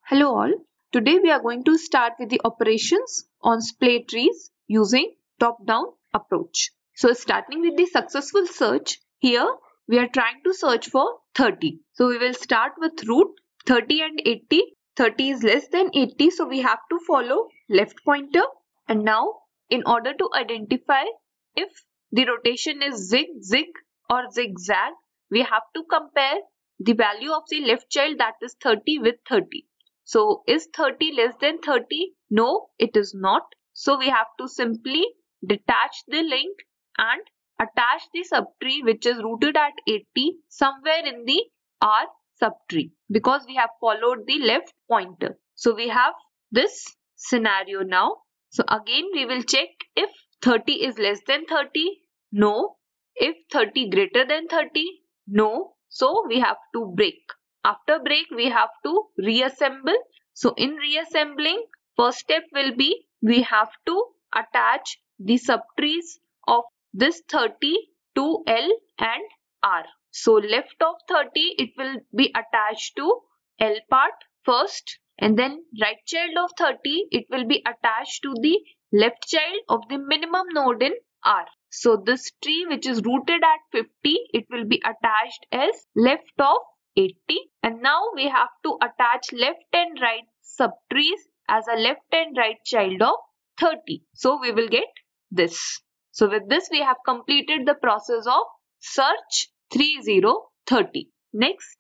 Hello all. Today we are going to start with the operations on splay trees using top-down approach. So starting with the successful search, here we are trying to search for 30. So we will start with root 30 and 80. 30 is less than 80, so we have to follow left pointer. And now in order to identify if the rotation is zig-zig or zigzag, we have to compare the value of the left child, that is 30, with 30. So is 30 less than 30? No, it is not. So we have to simply detach the link and attach the subtree which is rooted at 80 somewhere in the R subtree, because we have followed the left pointer. So we have this scenario now. So again we will check if 30 is less than 30. No. If 30 greater than 30. No. So we have to break. After break, we have to reassemble. So in reassembling, first step will be we have to attach the subtrees of this 30 to L and R. So left of 30, it will be attached to L part first, and then right child of 30, it will be attached to the left child of the minimum node in R. So this tree which is rooted at 50, it will be attached as left of 80, and now we have to attach left and right subtrees as a left and right child of 30. So we will get this. So with this we have completed the process of search 3030. Next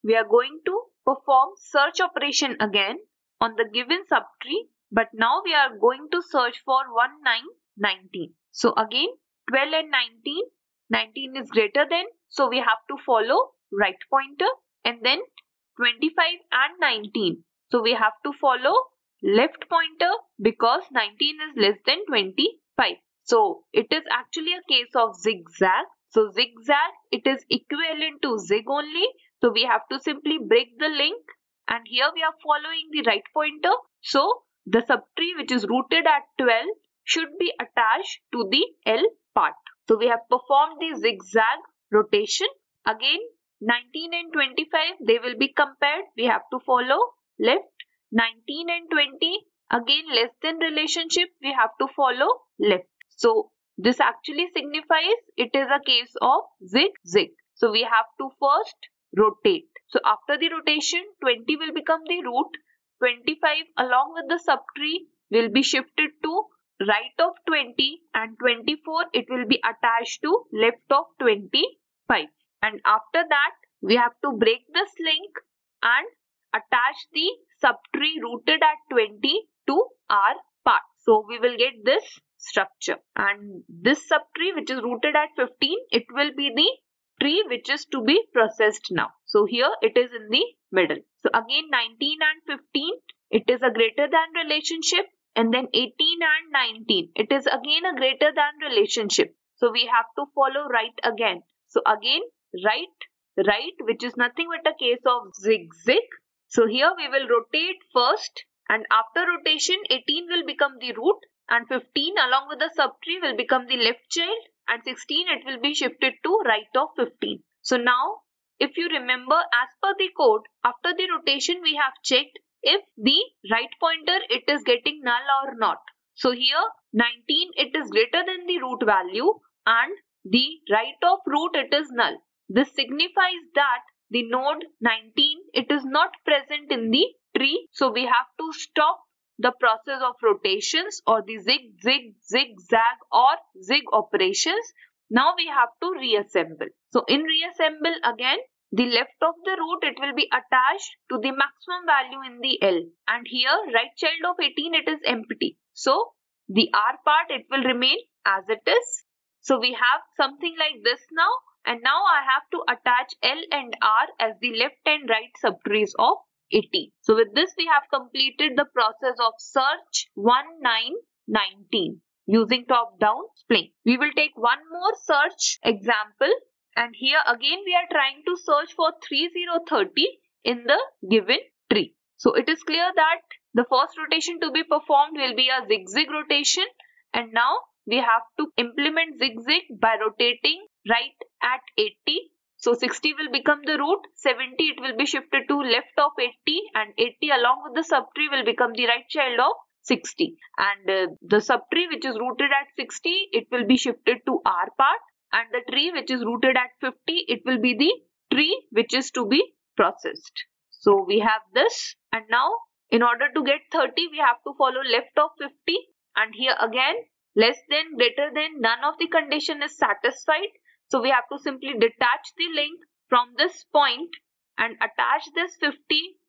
we are going to perform search operation again on the given subtree, but now we are going to search for 1919. So again 12 and 19, 19 is greater than, so we have to follow right pointer, and then 25 and 19. So we have to follow left pointer because 19 is less than 25. So it is actually a case of zigzag. So zigzag, it is equivalent to zig only. So we have to simply break the link, and here we are following the right pointer. So the subtree which is rooted at 12 should be attached to the L part. So we have performed the zigzag rotation. Again 19 and 25, they will be compared. We have to follow left. 19 and 20, again less than relationship, we have to follow left. So this actually signifies it is a case of zig-zig. So we have to first rotate. So after the rotation, 20 will become the root. 25 along with the subtree will be shifted to right of 20, and 24 it will be attached to left of 25. And after that, we have to break this link and attach the subtree rooted at 20 to our part. So we will get this structure. And this subtree which is rooted at 15, it will be the tree which is to be processed now. So here it is in the middle. So again 19 and 15, it is a greater than relationship. And then 18 and 19, it is again a greater than relationship. So we have to follow right again. So again right, which is nothing but a case of zig-zag. So here we will rotate first, and after rotation 18 will become the root, and 15 along with the subtree will become the left child, and 16 it will be shifted to right of 15. So now if you remember, as per the code, after the rotation we have checked if the right pointer it is getting null or not. So here 19 it is greater than the root value, and the right of root it is null. This signifies that the node 19 it is not present in the tree. So we have to stop the process of rotations or the zig-zag or zig operations. Now we have to reassemble. So in reassemble again, the left of the root it will be attached to the maximum value in the L, and here right child of 18 it is empty. So the R part it will remain as it is. So we have something like this now, and now I have to attach L and R as the left and right subtrees of 80. So with this we have completed the process of search 1919 using top-down splaying. We will take one more search example, and here again we are trying to search for 3030 in the given tree. So it is clear that the first rotation to be performed will be a zigzag rotation, and now we have to implement zigzag by rotating right at 80. So 60 will become the root, 70 it will be shifted to left of 80, and 80 along with the subtree will become the right child of 60. And the subtree which is rooted at 60, it will be shifted to R part, and the tree which is rooted at 50, it will be the tree which is to be processed. So we have this, and now in order to get 30, we have to follow left of 50, and here again less than, greater than, none of the condition is satisfied. So we have to simply detach the link from this point and attach this 50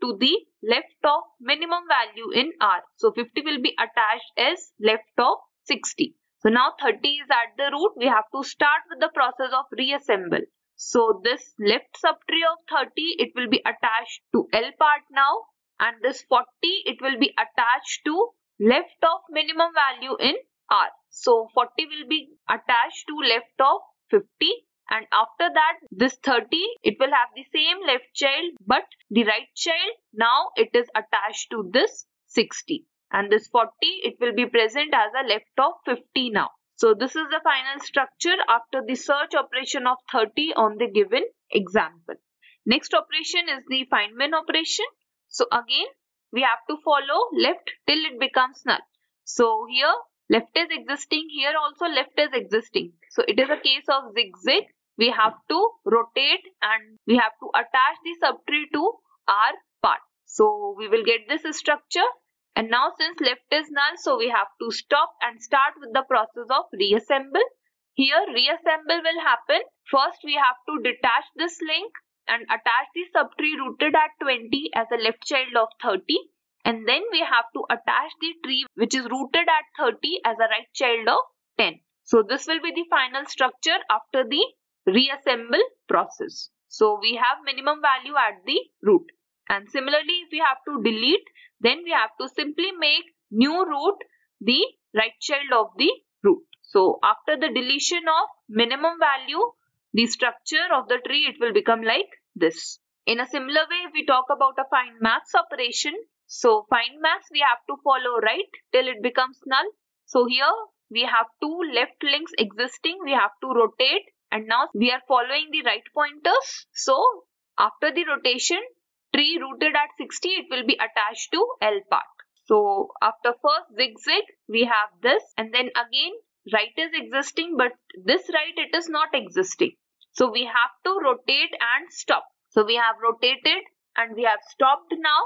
to the left of minimum value in R. So 50 will be attached as left of 60. So now 30 is at the root. We have to start with the process of reassemble. So this left subtree of 30, it will be attached to L part now, and this 40, it will be attached to left of minimum value in R. So 40 will be attached to left of 50, and after that this 30, it will have the same left child, but the right child now it is attached to this 60, and this 40, it will be present as a left of 50 now. So this is the final structure after the search operation of 30 on the given example. Next operation is the Feynman operation. So again we have to follow left till it becomes null. So here left is existing, here also left is existing. So it is a case of zigzag. We have to rotate and we have to attach the subtree to our part. So we will get this structure. And now since left is null, so we have to stop and start with the process of reassemble. Here reassemble will happen. First we have to detach this link and attach the subtree rooted at 20 as a left child of 30. And then we have to attach the tree which is rooted at 30 as a right child of 10. So this will be the final structure after the reassemble process. So we have minimum value at the root. And similarly, if we have to delete, then we have to simply make new root the right child of the root. So after the deletion of minimum value, the structure of the tree, it will become like this. In a similar way, if we talk about a find max operation, so find max we have to follow right till it becomes null. So here we have two left links existing, we have to rotate, and now we are following the right pointers. So after the rotation, tree rooted at 60, it will be attached to L part. So after first zigzag, we have this, and then again right is existing, but this right it is not existing. So we have to rotate and stop. So we have rotated and we have stopped now,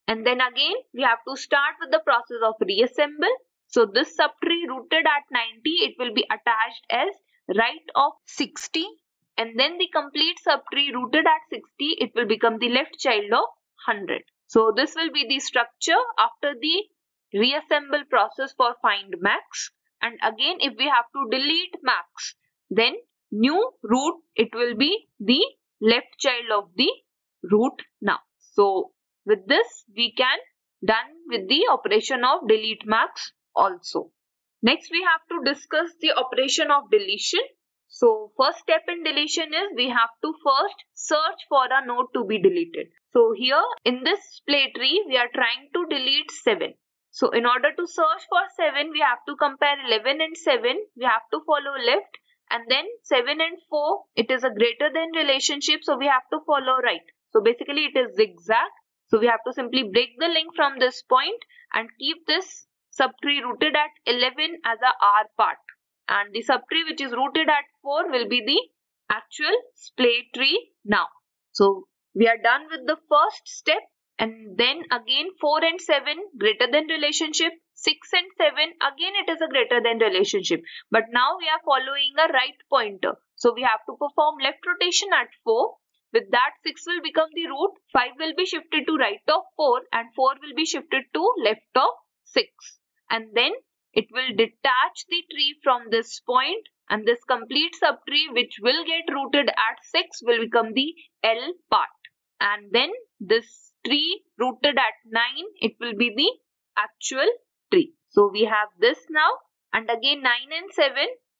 and then again we have to start with the process of reassemble. So this subtree rooted at 90, it will be attached as right of 60, and then the complete subtree rooted at 60, it will become the left child of 100. So this will be the structure after the reassemble process for find max. And again if we have to delete max, then new root, it will be the left child of the root now. So with this we can done with the operation of delete max also. Next we have to discuss the operation of deletion. So first step in deletion is we have to first search for a node to be deleted. So here in this display tree we are trying to delete 7. So in order to search for 7, we have to compare 11 and 7. We have to follow left, and then 7 and 4, it is a greater than relationship, so we have to follow right. So basically it is zigzag. So we have to simply break the link from this point and keep this subtree rooted at 11 as a R part. And the subtree which is rooted at 4 will be the actual display tree now. So we are done with the first step, and then again 4 and 7 greater than relationship, 6 and 7 again it is a greater than relationship, but now we are following a right pointer. So we have to perform left rotation at 4. With that 6 will become the root, 5 will be shifted to right of 4, and 4 will be shifted to left of 6. And then it will detach the tree from this point, and this complete subtree which will get rooted at 6 will become the L part. And then this tree rooted at 9, it will be the actual tree. So we have this now, and again 9 and 7,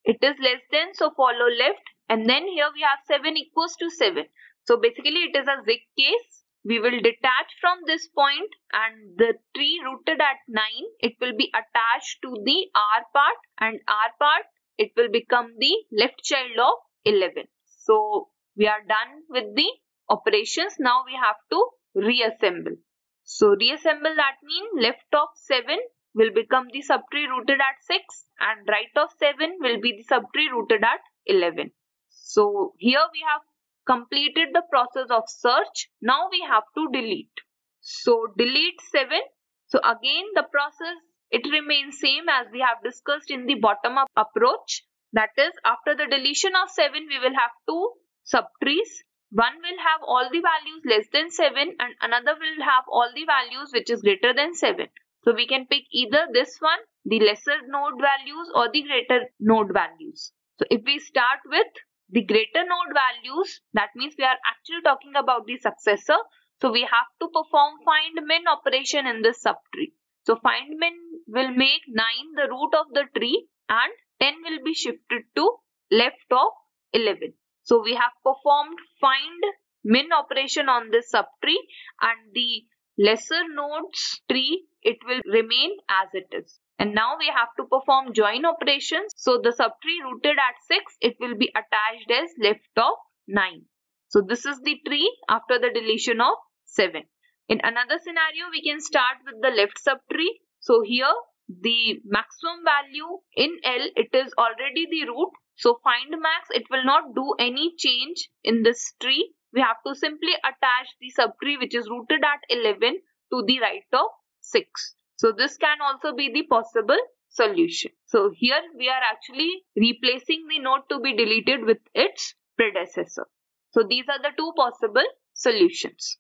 it is less than, so follow left, and then here we have 7 equals to 7. So basically it is a zig case. We will detach from this point, and the tree rooted at 9, it will be attached to the R part, and R part, it will become the left child of 11. So we are done with the operations. Now we have to reassemble. So reassemble, that means left of 7 will become the subtree rooted at 6 and right of 7 will be the subtree rooted at 11. So here we have completed the process of search. Now we have to delete. So delete 7. So again the process, it remains same as we have discussed in the bottom up approach. That is, after the deletion of 7 we will have two subtrees. One will have all the values less than 7 and another will have all the values which is greater than 7. So we can pick either this one, the lesser node values, or the greater node values. So if we start with the greater node values, that means we are actually talking about the successor. So we have to perform find min operation in this subtree. So find min will make 9 the root of the tree and 10 will be shifted to left of 11. So we have performed find min operation on this subtree and the lesser nodes tree, it will remain as it is. And now we have to perform join operations. So the subtree rooted at 6, it will be attached as left of 9. So this is the tree after the deletion of 7. In another scenario, we can start with the left subtree. So here the maximum value in L, it is already the root. So find max, it will not do any change in this tree. We have to simply attach the subtree which is rooted at 11 to the right of 6. So this can also be the possible solution. So here we are actually replacing the node to be deleted with its predecessor. So these are the two possible solutions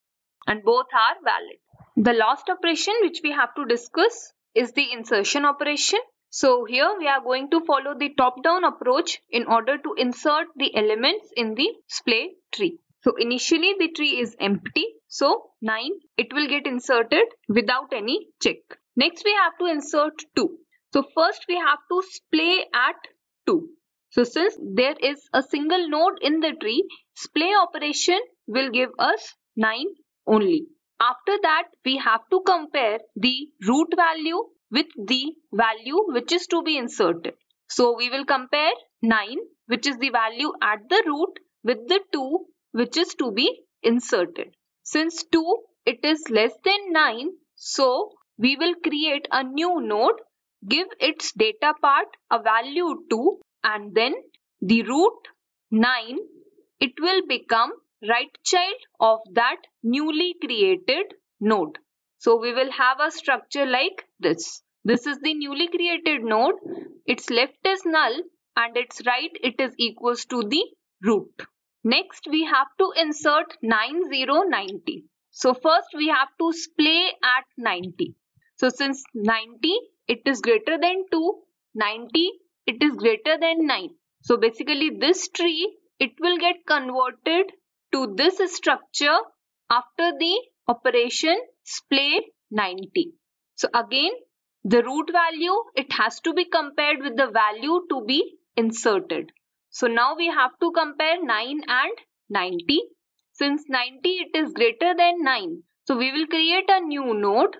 and both are valid. The last operation which we have to discuss is the insertion operation. So here we are going to follow the top-down approach in order to insert the elements in the splay tree. So initially the tree is empty. So 9, it will get inserted without any check. Next we have to insert 2. So first we have to splay at 2. So since there is a single node in the tree, splay operation will give us 9 only. After that we have to compare the root value with the value which is to be inserted. So we will compare 9, which is the value at the root, with the 2 which is to be inserted. Since 2 it is less than 9, so we will create a new node, give its data part a value 2 and then the root 9, it will become right child of that newly created node. So we will have a structure like this. This is the newly created node. Its left is null and its right, it is equals to the root. Next we have to insert 9, 0, 90. So first we have to splay at 90. So since 90 it is greater than 2, 90 it is greater than 9. So basically this tree, it will get converted to this structure after the operation splay 90. So again the root value, it has to be compared with the value to be inserted. So now we have to compare 9 and 90. Since 90 it is greater than 9, so we will create a new node,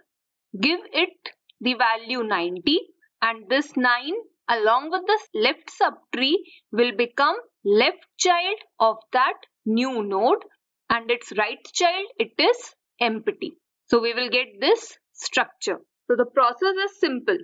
give it the value 90 and this 9 along with the left subtree will become left child of that new node and its right child, it is empty. So we will get this structure. So the process is simple.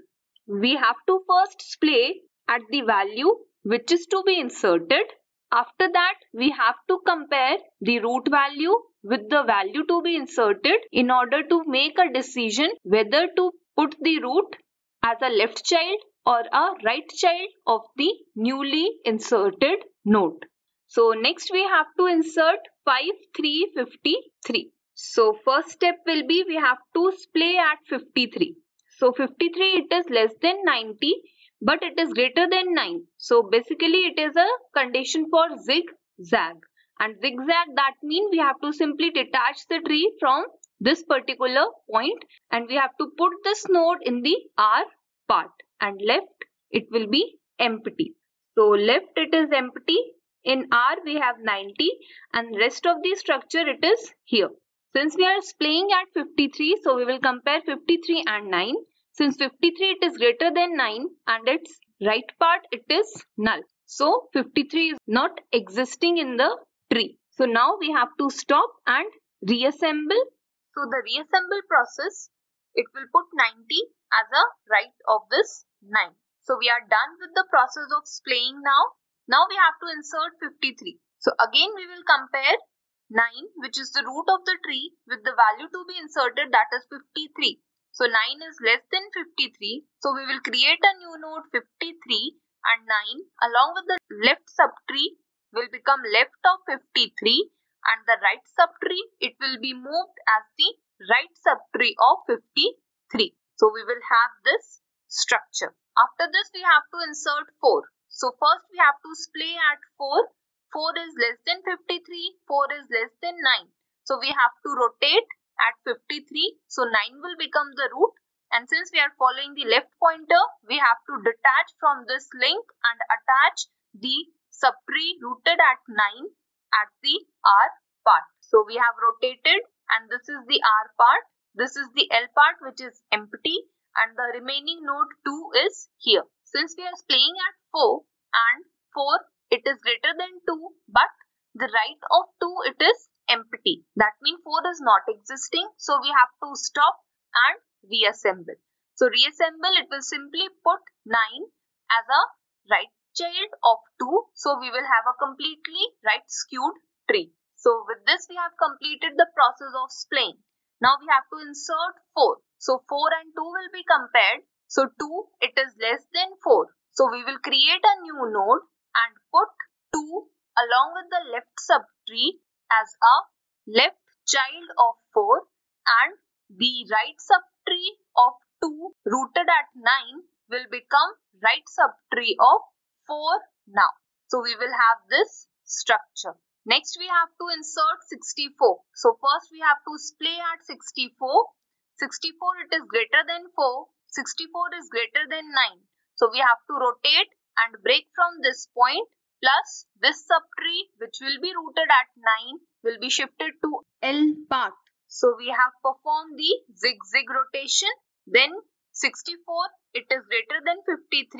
We have to first splay at the value which is to be inserted. After that we have to compare the root value with the value to be inserted in order to make a decision whether to put the root as a left child or a right child of the newly inserted node. So next we have to insert 5, 3, 53. So first step will be we have to splay at 53. So 53 it is less than 90 but it is greater than 9. So basically it is a condition for zigzag. And zigzag, that means we have to simply detach the tree from this particular point and we have to put this node in the R part and left it will be empty. So left it is empty, in R we have 90 and rest of the structure it is here. Since we are splaying at 53, so we will compare 53 and 9. Since 53 it is greater than 9 and its right part it is null. So 53 is not existing in the tree. So now we have to stop and reassemble. So the reassemble process, it will put 90 as a right of this 9. So we are done with the process of splaying now. Now we have to insert 53. So again we will compare 9, which is the root of the tree, with the value to be inserted, that is 53. So 9 is less than 53. So we will create a new node 53, and 9 along with the left subtree will become left of 53, and the right subtree, it will be moved as the right subtree of 53. So we will have this structure. After this we have to insert 4. So first we have to splay at 4. 4 is less than 53, 4 is less than 9. So we have to rotate at 53. So 9 will become the root, and since we are following the left pointer, we have to detach from this link and attach the subtree rooted at 9 at the R part. So we have rotated, and this is the R part, this is the L part which is empty, and the remaining node 2 is here. Since we are splaying at 4 and 4, it is greater than 2, but the right of 2, it is empty. That means 4 is not existing. So we have to stop and reassemble. So reassemble, it will simply put 9 as a right child of 2. So we will have a completely right skewed tree. So with this we have completed the process of splaying. Now we have to insert 4. So 4 and 2 will be compared. So 2, it is less than 4. So we will create a new node and put 2 along with the left subtree as a left child of 4, and the right subtree of 2 rooted at 9 will become right subtree of 4 now. So we will have this structure. Next we have to insert 64. So first we have to splay at 64. 64, it is greater than 4. 64 is greater than 9. So we have to rotate and break from this point, plus this subtree which will be rooted at 9 will be shifted to L part. So we have performed the zigzag rotation. Then 64, it is greater than 53.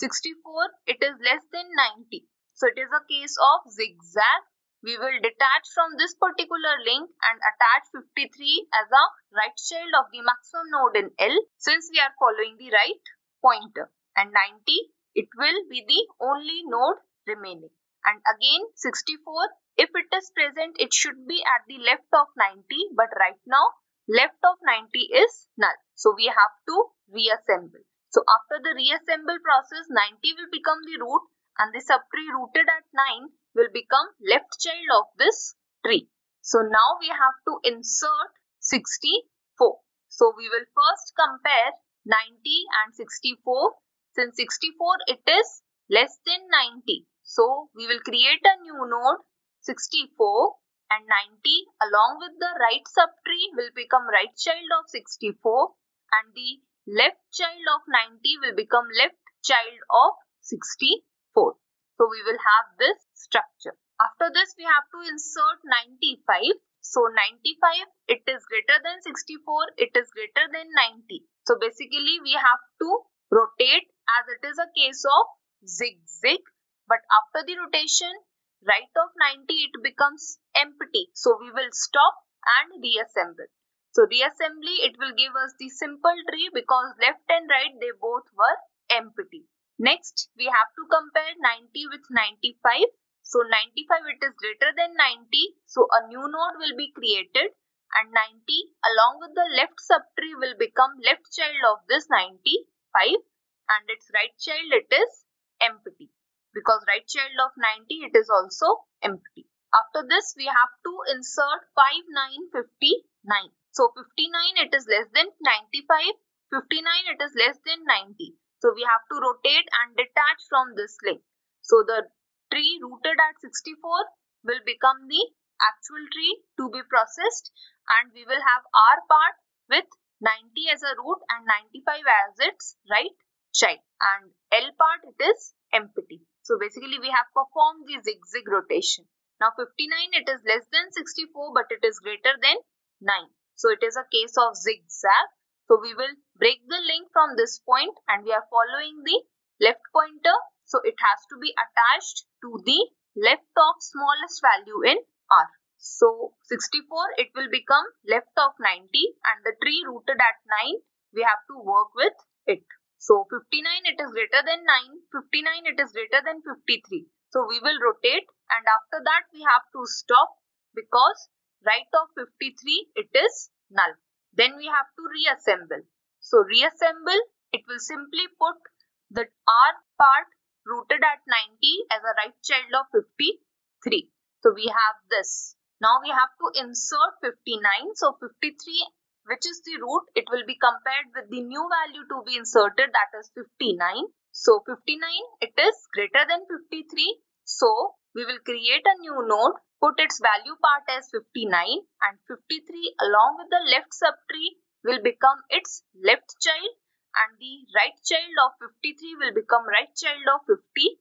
64, it is less than 90. So it is a case of zigzag. We will detach from this particular link and attach 53 as a right child of the maximum node in L, since we are following the right pointer, and 90, it will be the only node remaining. And again 64, if it is present, it should be at the left of 90, but right now left of 90 is null. So we have to reassemble. So after the reassemble process, 90 will become the root, and the subtree rooted at 9 will become left child of this tree. So now we have to insert 64. So we will first compare 90 and 64. Since 64, it is less than 90. So we will create a new node 64, and 90 along with the right subtree will become right child of 64, and the left child of 90 will become left child of 64. So we will have this structure. After this we have to insert 95. So 95, it is greater than 64, it is greater than 90. So basically we have to rotate, as it is a case of zigzag, but after the rotation, right of 90, it becomes empty. So we will stop and reassemble. So reassembly, it will give us the simple tree because left and right, they both were empty. Next, we have to compare 90 with 95. So 95, it is greater than 90. So a new node will be created, and 90 along with the left subtree will become left child of this 95, and its right child, it is empty, because right child of 90, it is also empty. After this, we have to insert 5, 9, 59. So 59, it is less than 95. 59, it is less than 90. So we have to rotate and detach from this link. So the tree rooted at 64 will become the actual tree to be processed, and we will have R part with 90 as a root and 95 as its right child, and L part, it is empty. So basically we have performed the zigzag rotation. Now 59, it is less than 64, but it is greater than 9. So it is a case of zigzag. So we will break the link from this point, and we are following the left pointer. So it has to be attached to the left of smallest value in R. So 64, it will become left of 90, and the tree rooted at 9, we have to work with it. So 59, it is greater than 9, 59, it is greater than 53. So we will rotate, and after that we have to stop, because right of 53, it is null. Then we have to reassemble. So reassemble, it will simply put the R part rooted at 90 as a right child of 53. So we have this. Now we have to insert 59. So 53, which is the root, it will be compared with the new value to be inserted, that is 59. So 59, it is greater than 53. So we will create a new node, put its value part as 59, and 53 along with the left subtree will become its left child, and the right child of 53 will become right child of 59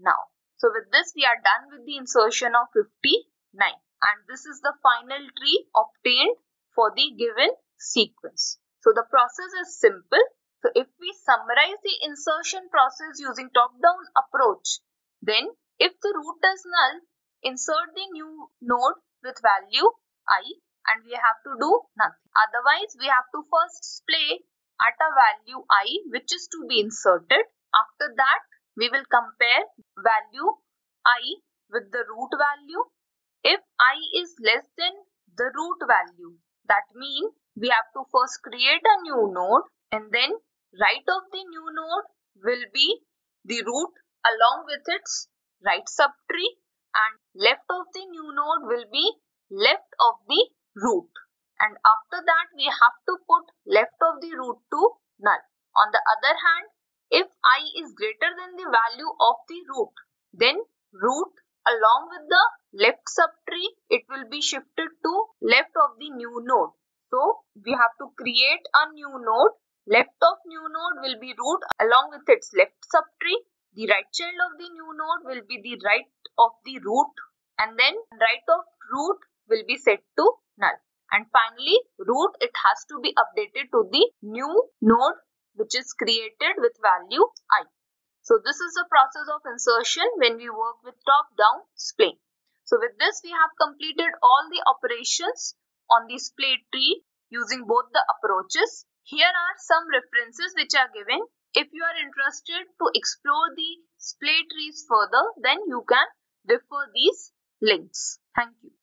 now. So with this, we are done with the insertion of 59, and this is the final tree obtained for the given sequence. So the process is simple. So if we summarize the insertion process using top-down approach, then if the root is null, insert the new node with value I, and we have to do nothing. Otherwise, we have to first display at a value I which is to be inserted. After that, we will compare value I with the root value. If I is less than the root value, that means we have to first create a new node, and then right of the new node will be the root along with its right subtree, and left of the new node will be left of the root. And after that, we have to put left of the root to null. On the other hand, if I is greater than the value of the root, then root along with the left subtree, it will be shifted to left of the new node. So we have to create a new node. Left of new node will be root along with its left subtree. The right child of the new node will be the right of the root, and then right of root will be set to null. And finally, root, it has to be updated to the new node which is created with value I. So this is the process of insertion when we work with top-down splaying. So with this, we have completed all the operations on the splay tree using both the approaches. Here are some references which are given. If you are interested to explore the splay trees further, then you can refer these links. Thank you.